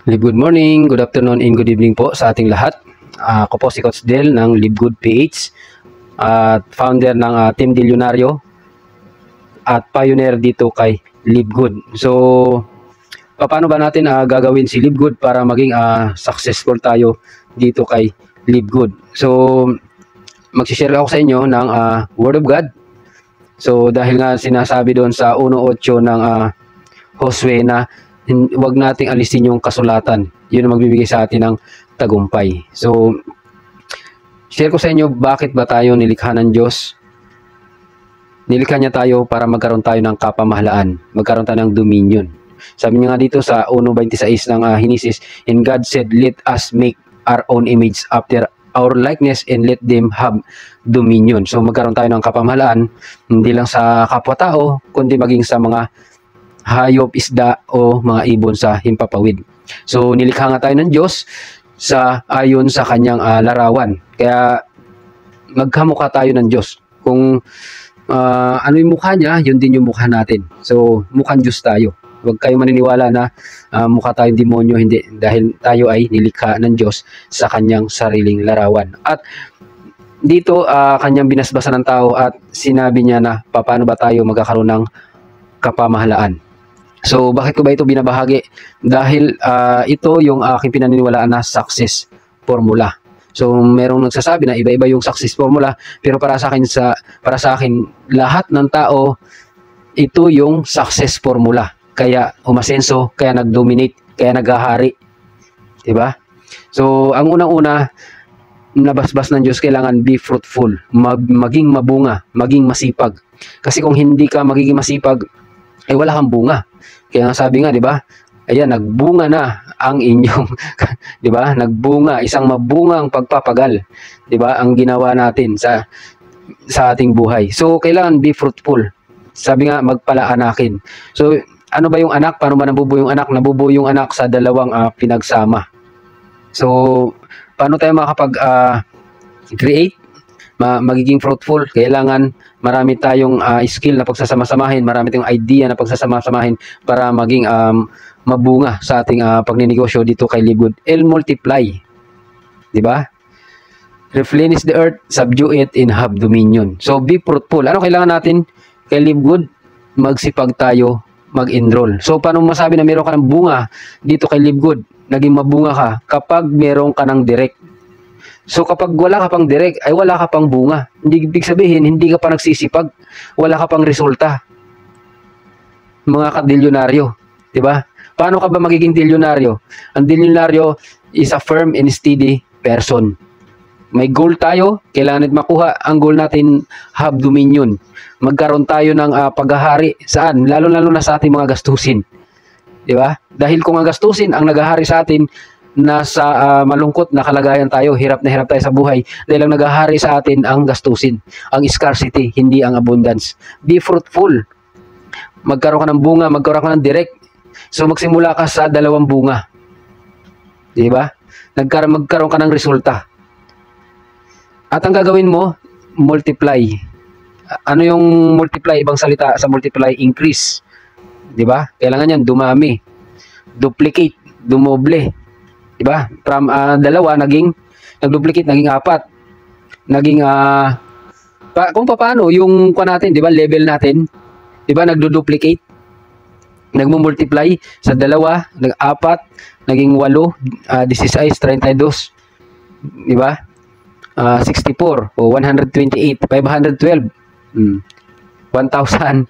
Good morning, good afternoon, and good evening po sa ating lahat. Ako po si Coach Del ng LiveGood PH at founder ng Team Delyonario at pioneer dito kay LiveGood. So, paano ba natin gagawin si LiveGood para maging successful tayo dito kay LiveGood? So, mag-share ako sa inyo ng Word of God. So, dahil nga sinasabi doon sa 1:8 ng Josue na huwag nating alisin yung kasulatan. Yun ang magbibigay sa atin ng tagumpay. So, share ko sa inyo bakit ba tayo nilikha ng Diyos. Nilikha niya tayo para magkaroon tayo ng kapamahalaan, magkaroon tayo ng dominion. Sabi niya nga dito sa 1:26 ng Henesis, "And God said, let us make our own image after our likeness and let them have dominion." So, magkaroon tayo ng kapamahalaan, hindi lang sa kapwa-tao, kundi maging sa mga hayop, isda o mga ibon sa himpapawid. So nilikha nga tayo ng Diyos ayon sa kanyang larawan. Kaya magkamukha tayo ng Diyos. Kung ano yung mukha niya, yun din yung mukha natin. So mukhang Diyos tayo. Huwag kayo maniniwala na mukha tayong demonyo, hindi. Dahil tayo ay nilikha ng Diyos sa kanyang sariling larawan. At dito kanyang binasbasan ng tao at sinabi niya na paano ba tayo magkakaroon ng kapamahalaan. So, bakit ko ba ito binabahagi? Dahil ito yung aking pinaniniwalaan na success formula. So, merong nagsasabi na iba-iba yung success formula, pero para sa akin lahat ng tao ito yung success formula. Kaya umasenso, kaya nag-dominate, kaya naghahari. 'Di ba? So, ang unang-una nabasbas ng Diyos, kailangan be fruitful, maging mabunga, maging masipag. Kasi kung hindi ka magiging masipag, ay wala kang bunga. Kaya nga sabi nga, 'di ba? Ayan, nagbunga na ang inyong 'di ba? Nagbunga, isang mabungang pagpapagal, 'di ba? Ang ginawa natin sa ating buhay. So, kailangan be fruitful. Sabi nga, magpalaanakin. So, ano ba yung anak? Paano ba nabubuo yung anak? Nabubuo yung anak sa dalawang pinagsama. So, paano tayo makakapag-create? Magiging fruitful, kailangan marami tayong skill na pagsasama-samahin, marami tayong idea na pagsasama-samahin para maging mabunga sa ating pagninegosyo dito kay LiveGood. And multiply, di ba? Replenish the earth, subdue it, and have dominion. So be fruitful. Ano kailangan natin kay LiveGood? Magsipag tayo, mag-enroll. So paano masabi na meron ka ng bunga dito kay LiveGood? Naging mabunga ka kapag meron ka ng direct. So kapag wala ka pang direct, ay wala ka pang bunga. Hindi ibig sabihin, hindi ka pa nagsisipag, wala ka pang resulta. Mga ka-delyonaryo, 'di ba? Paano ka ba magiging delyonaryo? Ang delyonaryo is a firm and steady person. May goal tayo, kailangan natin makuha. Ang goal natin, have dominion. Magkaroon tayo ng paghahari. Saan? Lalo-lalo na sa ating mga gastusin. 'Di ba? Dahil kung ang gastusin ang naghahari sa atin, nasa malungkot na kalagayan tayo, hirap na hirap tayo sa buhay dahil ang naghahari sa atin ang gastusin, ang scarcity, hindi ang abundance. Be fruitful, magkaroon ka ng bunga, magkaroon ka ng direct. So magsimula ka sa dalawang bunga, di ba? Magkaroon ka ng resulta at ang gagawin mo, multiply. Ano yung multiply? Ibang salita sa multiply, increase, di ba? Kailangan yan dumami, duplicate, dumoble. Diba? From dalawa, nag-duplicate, naging 4. Naging, kung paano, yung natin, diba, level natin, diba, nagdo-duplicate, nagmo-multiply, sa dalawa, nag-4, naging 8, 16, 32, diba? 64, o 128, 512, 1,024,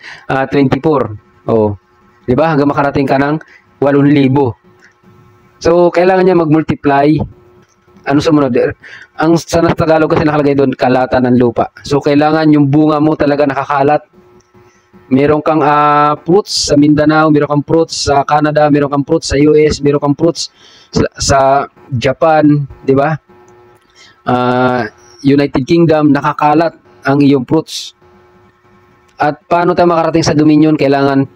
o, diba, hanggang makarating ka ng 8,000. So, kailangan niya mag-multiply. Ano sumunod? Ang sa Tagalog kasi nakalagay doon, kalatan ng lupa. So, kailangan yung bunga mo talaga nakakalat. Meron kang fruits sa Mindanao, meron kang fruits sa Canada, meron kang fruits sa US, meron kang fruits sa Japan, di ba? United Kingdom, nakakalat ang iyong fruits. At paano tayo makarating sa dominion? Kailangan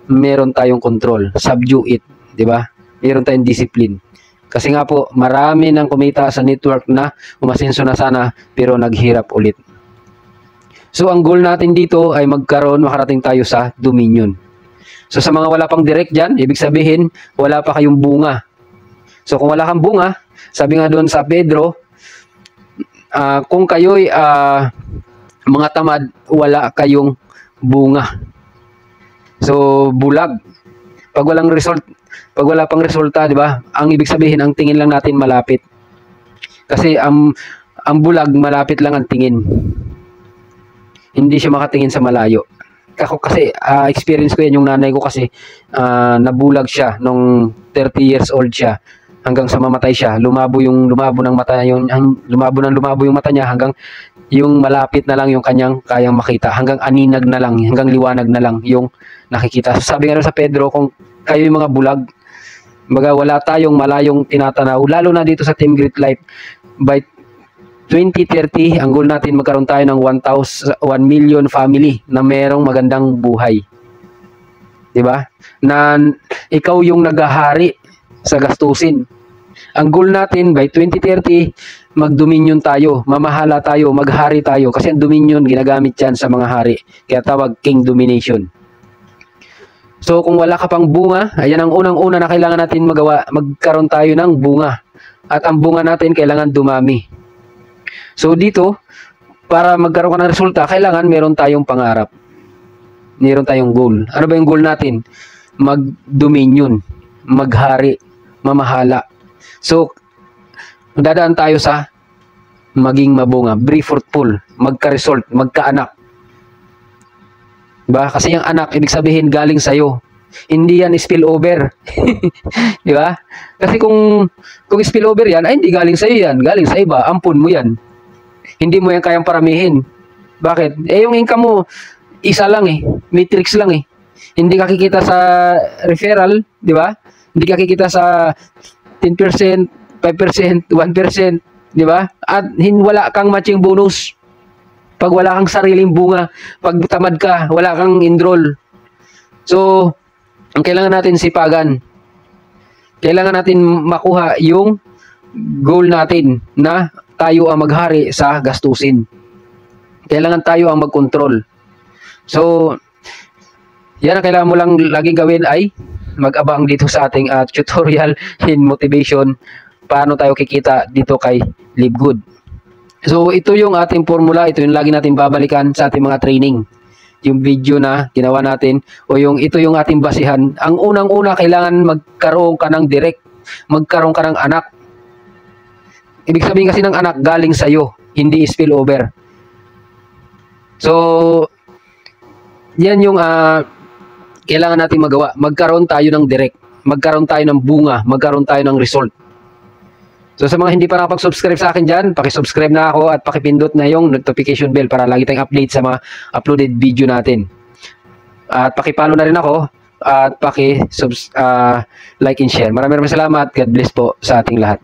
meron tayong control. Subdue it, di ba? Meron tayong discipline. Kasi nga po, marami nang kumita sa network na umasenso na sana pero naghirap ulit. So, ang goal natin dito ay makarating tayo sa dominion. So, sa mga wala pang direct dyan, ibig sabihin, wala pa kayong bunga. So kung wala kang bunga, sabi nga doon sa Pedro, kung kayo'y mga tamad, wala kayong bunga. So bulag. Pag walang result, pag wala pang resulta, di ba? Ang ibig sabihin, ang tingin lang natin malapit. Kasi ang bulag, malapit lang ang tingin. Hindi siya makatingin sa malayo. Kasi experience ko yan, yung nanay ko kasi nabulag siya nung 30 years old siya hanggang sa mamatay siya. Lumabo ng mata, lumabo yung mata niya hanggang yung malapit na lang yung kanyang kayang makita, hanggang aninag na lang, hanggang liwanag na lang yung nakikita. So, sabi nga sa Pedro, kung kayo yung mga bulag, baga wala tayong malayong tinatanaw, lalo na dito sa Team Great Life, by 2030, ang goal natin magkaroon tayo ng 1 million family na merong magandang buhay. 'Di ba? Na ikaw yung naghahari sa gastusin. Ang goal natin by 2030, mag-dominion tayo, mamahala tayo, maghari tayo, kasi ang dominion ginagamit yan sa mga hari. Kaya tawag king domination. So kung wala ka pang bunga, ayan ang unang-una na kailangan natin magawa, magkaroon tayo ng bunga. At ang bunga natin kailangan dumami. So dito, para magkaroon ka ng resulta, kailangan meron tayong pangarap. Meron tayong goal. Ano ba yung goal natin? Mag-dominion, maghari, mamahala. So, dadaan tayo sa maging mabunga, be fruitful, magka-result, magka-anak. Diba? Kasi yung anak, ibig sabihin galing sa'yo. Hindi yan spillover. Di ba? Kasi kung spillover yan, ay hindi galing sa'yo yan, galing sa iba, ampun mo yan. Hindi mo yan kayang paramihin. Bakit? Yung income mo, isa lang matrix lang Hindi ka kikita sa referral, di ba? Hindi ka kikita sa 10%, 5%, 1%, di ba? At wala kang matching bonus. Pag wala kang sariling bunga, pag tamad ka, wala kang enroll. So, ang kailangan natin sipagan. Kailangan natin makuha yung goal natin na tayo ang maghari sa gastusin. Kailangan tayo ang mag-control. So, yan ang kailangan mo lang laging gawin ay mag-abang dito sa ating tutorial in motivation. Paano tayo kikita dito kay Live Good. So, ito yung ating formula. Ito yung lagi natin babalikan sa ating mga training. Yung video na ginawa natin o ito yung ating basihan. Ang unang-una, kailangan magkaroon ka ng direct. Magkaroon ka ng anak. Ibig sabihin kasi ng anak, galing sa'yo. Hindi spillover. So, yan yung kailangan natin magawa. Magkaroon tayo ng direct. Magkaroon tayo ng bunga. Magkaroon tayo ng result. So sa mga hindi pa nakapag-subscribe sa akin dyan, pakisubscribe na ako at pakipindot na yung notification bell para lagi tayong update sa mga uploaded video natin. At pakipollow na rin ako at like and share. Maraming salamat. God bless po sa ating lahat.